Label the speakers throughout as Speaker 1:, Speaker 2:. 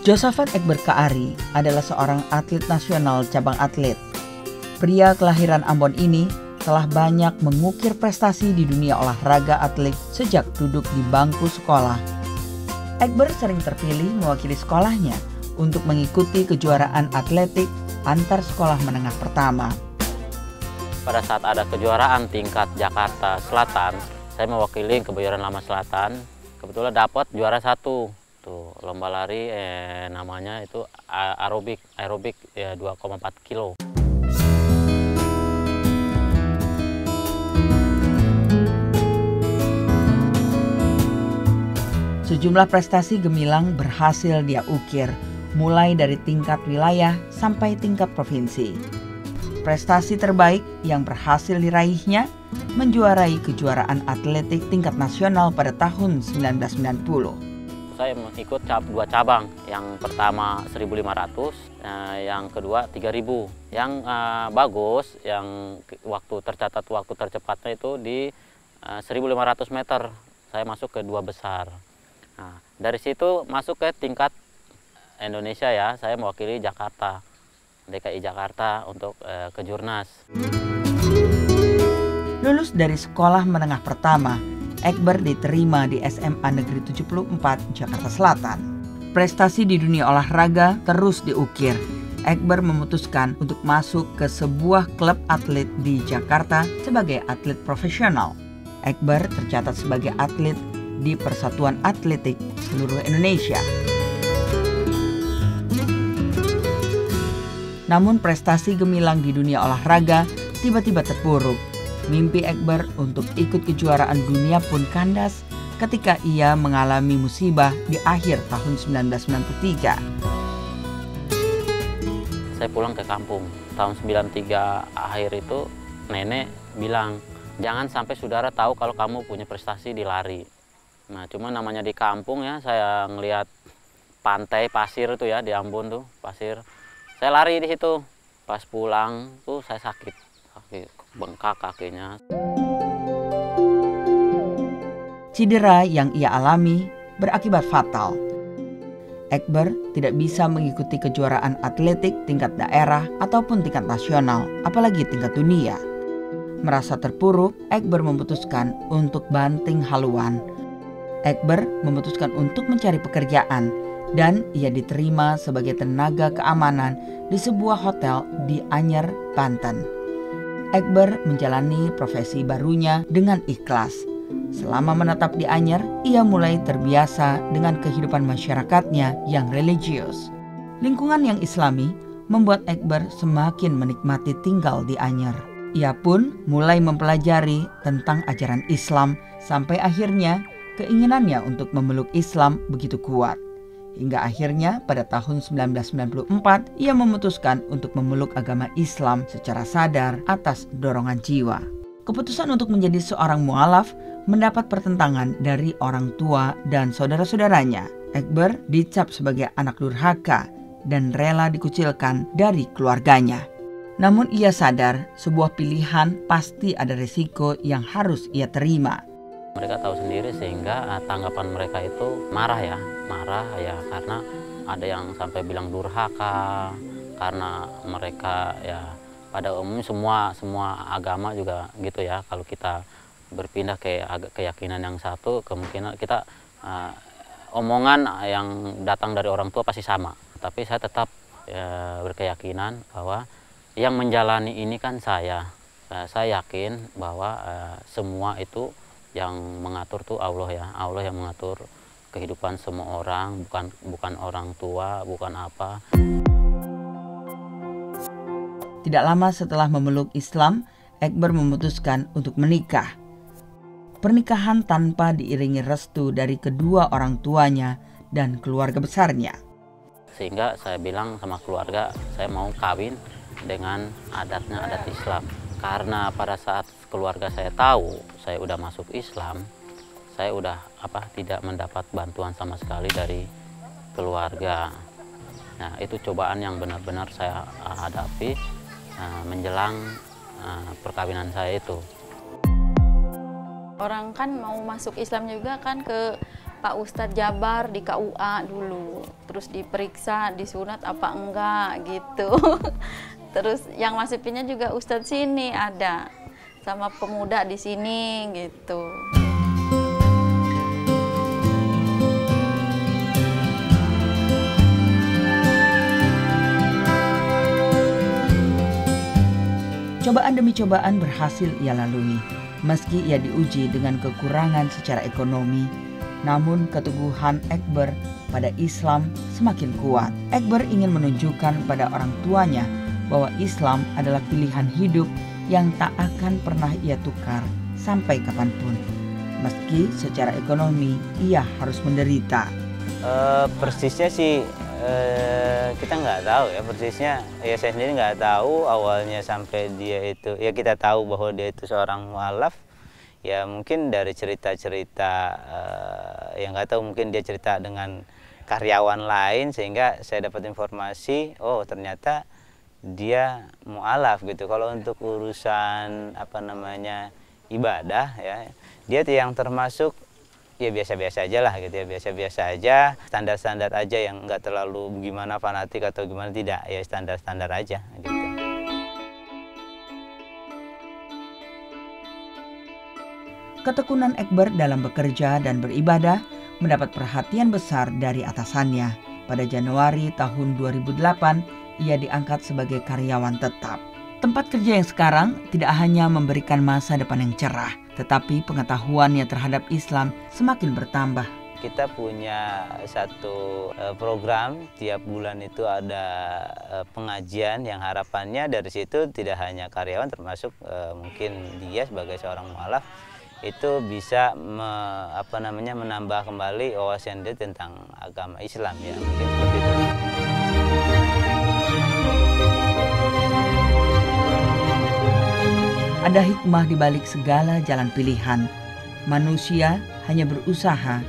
Speaker 1: Josafat Ekber Kaari adalah seorang atlet nasional cabang atlet. Pria kelahiran Ambon ini telah banyak mengukir prestasi di dunia olahraga atlet sejak duduk di bangku sekolah. Ekber sering terpilih mewakili sekolahnya untuk mengikuti kejuaraan atletik antar sekolah menengah pertama.
Speaker 2: Pada saat ada kejuaraan tingkat Jakarta Selatan, saya mewakili Kebayoran Lama Selatan. Kebetulan dapat juara 1. Tuh, lomba lari namanya itu aerobik ya 2,4 kilo.
Speaker 1: Sejumlah prestasi gemilang berhasil dia ukir, mulai dari tingkat wilayah sampai tingkat provinsi. Prestasi terbaik yang berhasil diraihnya menjuarai kejuaraan atletik tingkat nasional pada tahun 1990.
Speaker 2: Saya mengikut 2 cabang, yang pertama 1.500, yang kedua 3.000. Yang bagus, yang tercatat waktu tercepatnya itu di 1.500 meter, saya masuk ke 2 besar. Nah, dari situ masuk ke tingkat Indonesia ya, saya mewakili Jakarta, DKI Jakarta untuk kejurnas.
Speaker 1: Lulus dari sekolah menengah pertama, Ekber diterima di SMA Negeri 74 Jakarta Selatan. Prestasi di dunia olahraga terus diukir. Ekber memutuskan untuk masuk ke sebuah klub atlet di Jakarta sebagai atlet profesional. Ekber tercatat sebagai atlet di Persatuan Atletik seluruh Indonesia. Namun prestasi gemilang di dunia olahraga tiba-tiba terpuruk. Mimpi Ekber untuk ikut kejuaraan dunia pun kandas ketika ia mengalami musibah di akhir tahun 1993.
Speaker 2: Saya pulang ke kampung. Tahun 93 akhir itu nenek bilang, jangan sampai saudara tahu kalau kamu punya prestasi di lari. Nah, cuma namanya di kampung ya, saya ngelihat pantai pasir tuh ya, di Ambon tuh, pasir. Saya lari di situ. Pas pulang tuh saya sakit bengkak kakinya.
Speaker 1: Cedera yang ia alami berakibat fatal. Ekber tidak bisa mengikuti kejuaraan atletik tingkat daerah ataupun tingkat nasional, apalagi tingkat dunia. Merasa terpuruk, Ekber memutuskan untuk banting haluan. Ekber memutuskan untuk mencari pekerjaan dan ia diterima sebagai tenaga keamanan di sebuah hotel di Anyer, Banten. Ekber menjalani profesi barunya dengan ikhlas. Selama menetap di Anyer, ia mulai terbiasa dengan kehidupan masyarakatnya yang religius. Lingkungan yang islami membuat Ekber semakin menikmati tinggal di Anyer. Ia pun mulai mempelajari tentang ajaran Islam sampai akhirnya keinginannya untuk memeluk Islam begitu kuat. Hingga akhirnya pada tahun 1994 ia memutuskan untuk memeluk agama Islam secara sadar atas dorongan jiwa. Keputusan untuk menjadi seorang mu'alaf mendapat pertentangan dari orang tua dan saudara-saudaranya. Ekber dicap sebagai anak durhaka dan rela dikucilkan dari keluarganya. Namun ia sadar sebuah pilihan pasti ada risiko yang harus ia terima.
Speaker 2: Mereka tahu sendiri sehingga tanggapan mereka itu marah ya karena ada yang sampai bilang durhaka, karena mereka ya pada umumnya semua agama juga gitu ya, kalau kita berpindah ke keyakinan yang satu kemungkinan kita omongan yang datang dari orang tua pasti sama, tapi saya tetap berkeyakinan bahwa yang menjalani ini kan saya yakin bahwa semua itu yang mengatur tuh Allah ya, Allah yang mengatur kehidupan semua orang, bukan orang tua, bukan apa.
Speaker 1: Tidak lama setelah memeluk Islam, Ekber memutuskan untuk menikah. Pernikahan tanpa diiringi restu dari kedua orang tuanya dan keluarga besarnya.
Speaker 2: Sehingga saya bilang sama keluarga, saya mau kawin dengan adat Islam. Karena pada saat keluarga saya tahu saya udah masuk Islam, saya udah tidak mendapat bantuan sama sekali dari keluarga. Nah, itu cobaan yang benar-benar saya hadapi menjelang perkawinan saya itu.
Speaker 3: Orang kan mau masuk Islam juga kan ke Pak Ustadz Jabar di KUA dulu, terus diperiksa disunat apa enggak gitu. Terus yang masipinnya juga Ustadz sini ada, sama pemuda di sini gitu.
Speaker 1: Cobaan demi cobaan berhasil ia lalui. Meski ia diuji dengan kekurangan secara ekonomi, namun keteguhan Ekber pada Islam semakin kuat. Ekber ingin menunjukkan pada orang tuanya bahwa Islam adalah pilihan hidup yang tak akan pernah ia tukar sampai kapanpun. Meski secara ekonomi ia harus menderita.
Speaker 4: Persisnya sih kita nggak tahu ya persisnya. Ya saya sendiri nggak tahu awalnya sampai dia itu. Ya kita tahu bahwa dia itu seorang mualaf. Ya mungkin dari cerita-cerita yang nggak tahu, mungkin dia cerita dengan karyawan lain sehingga saya dapat informasi, oh ternyata dia mualaf gitu. Kalau untuk urusan ibadah ya, dia yang termasuk ya biasa-biasa aja lah gitu ya, biasa-biasa aja, standar-standar aja yang nggak terlalu gimana fanatik atau gimana, tidak, ya standar-standar aja gitu.
Speaker 1: Ketekunan Ekber dalam bekerja dan beribadah mendapat perhatian besar dari atasannya. Pada Januari tahun 2008, ia diangkat sebagai karyawan tetap. Tempat kerja yang sekarang tidak hanya memberikan masa depan yang cerah, tetapi pengetahuannya terhadap Islam semakin bertambah.
Speaker 4: Kita punya satu program, tiap bulan itu ada pengajian yang harapannya dari situ tidak hanya karyawan, termasuk mungkin dia sebagai seorang mualaf, itu bisa menambah kembali wawasan dia tentang agama Islam ya, mungkin seperti itu.
Speaker 1: Ada hikmah di balik segala jalan pilihan. Manusia hanya berusaha,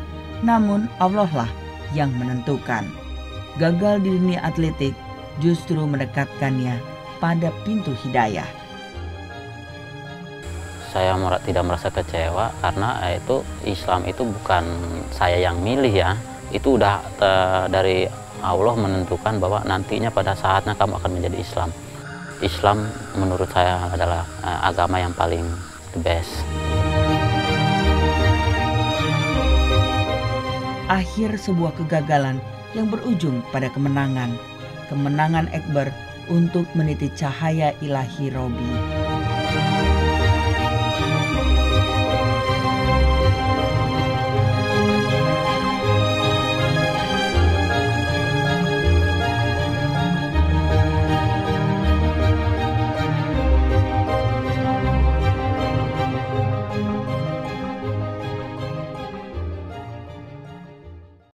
Speaker 1: namun Allah lah yang menentukan. Gagal di dunia atletik justru mendekatkannya pada pintu hidayah.
Speaker 2: Saya tidak merasa kecewa karena itu Islam itu bukan saya yang milih ya. Itu udah dari Allah menentukan bahwa nantinya pada saatnya kamu akan menjadi Islam. Islam menurut saya adalah agama yang paling the best.
Speaker 1: Akhir sebuah kegagalan yang berujung pada kemenangan. Kemenangan Ekber untuk meniti cahaya ilahi Robi.